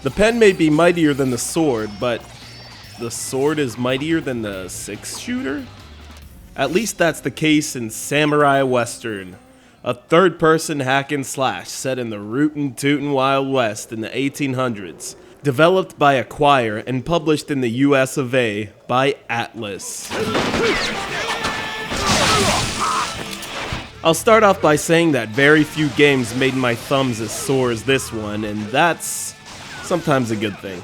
The pen may be mightier than the sword, but the sword is mightier than the 6-shooter? At least that's the case in Samurai Western, a third-person hack and slash set in the rootin' tootin' Wild West in the 1800s, developed by Acquire and published in the US of A by Atlus. I'll start off by saying that very few games made my thumbs as sore as this one, and that's sometimes a good thing.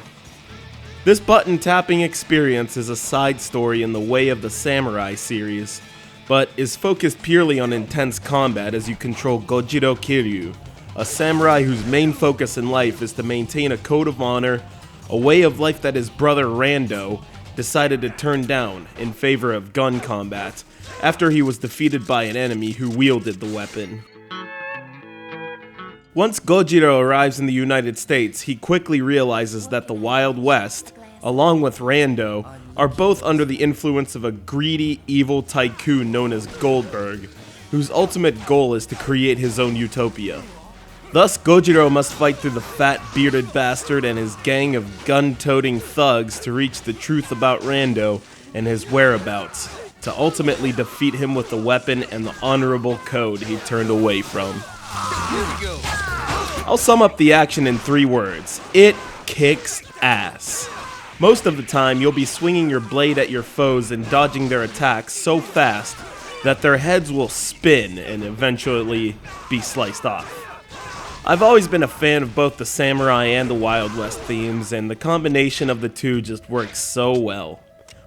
This button tapping experience is a side story in the way of the Samurai series, but is focused purely on intense combat as you control Gojiro Kiryu, a samurai whose main focus in life is to maintain a code of honor, a way of life that his brother Rando decided to turn down in favor of gun combat after he was defeated by an enemy who wielded the weapon. Once Gojiro arrives in the United States, he quickly realizes that the Wild West, along with Rando, are both under the influence of a greedy, evil tycoon known as Goldberg, whose ultimate goal is to create his own utopia. Thus, Gojiro must fight through the fat, bearded bastard and his gang of gun-toting thugs to reach the truth about Rando and his whereabouts, to ultimately defeat him with the weapon and the honorable code he turned away from. I'll sum up the action in 3 words. It kicks ass. Most of the time, you'll be swinging your blade at your foes and dodging their attacks so fast that their heads will spin and eventually be sliced off. I've always been a fan of both the Samurai and the Wild West themes, and the combination of the two just works so well.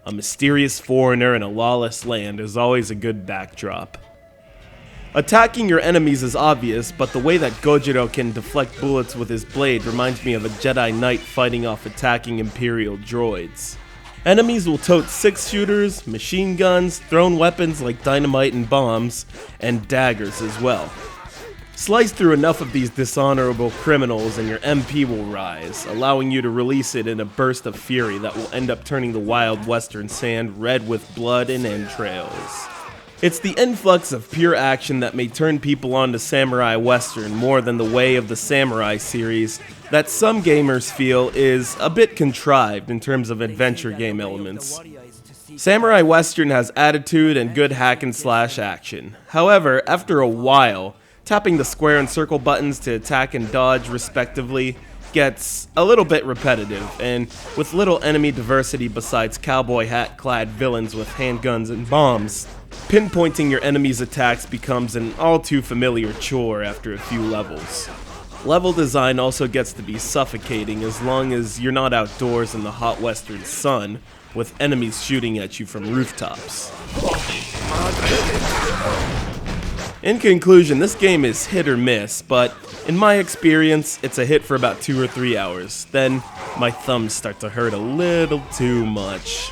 A mysterious foreigner in a lawless land is always a good backdrop. Attacking your enemies is obvious, but the way that Gojiro can deflect bullets with his blade reminds me of a Jedi Knight fighting off attacking Imperial droids. Enemies will tote 6-shooters, machine guns, thrown weapons like dynamite and bombs, and daggers as well. Slice through enough of these dishonorable criminals and your MP will rise, allowing you to release it in a burst of fury that will end up turning the wild western sand red with blood and entrails. It's the influx of pure action that may turn people on to Samurai Western more than the way of the Samurai series that some gamers feel is a bit contrived in terms of adventure game elements. Samurai Western has attitude and good hack and slash action. However, after a while, tapping the square and circle buttons to attack and dodge respectively gets a little bit repetitive, and with little enemy diversity besides cowboy hat-clad villains with handguns and bombs, pinpointing your enemy's attacks becomes an all-too-familiar chore after a few levels. Level design also gets to be suffocating as long as you're not outdoors in the hot western sun, with enemies shooting at you from rooftops. In conclusion, this game is hit or miss, but in my experience, it's a hit for about 2 or 3 hours. Then, my thumbs start to hurt a little too much.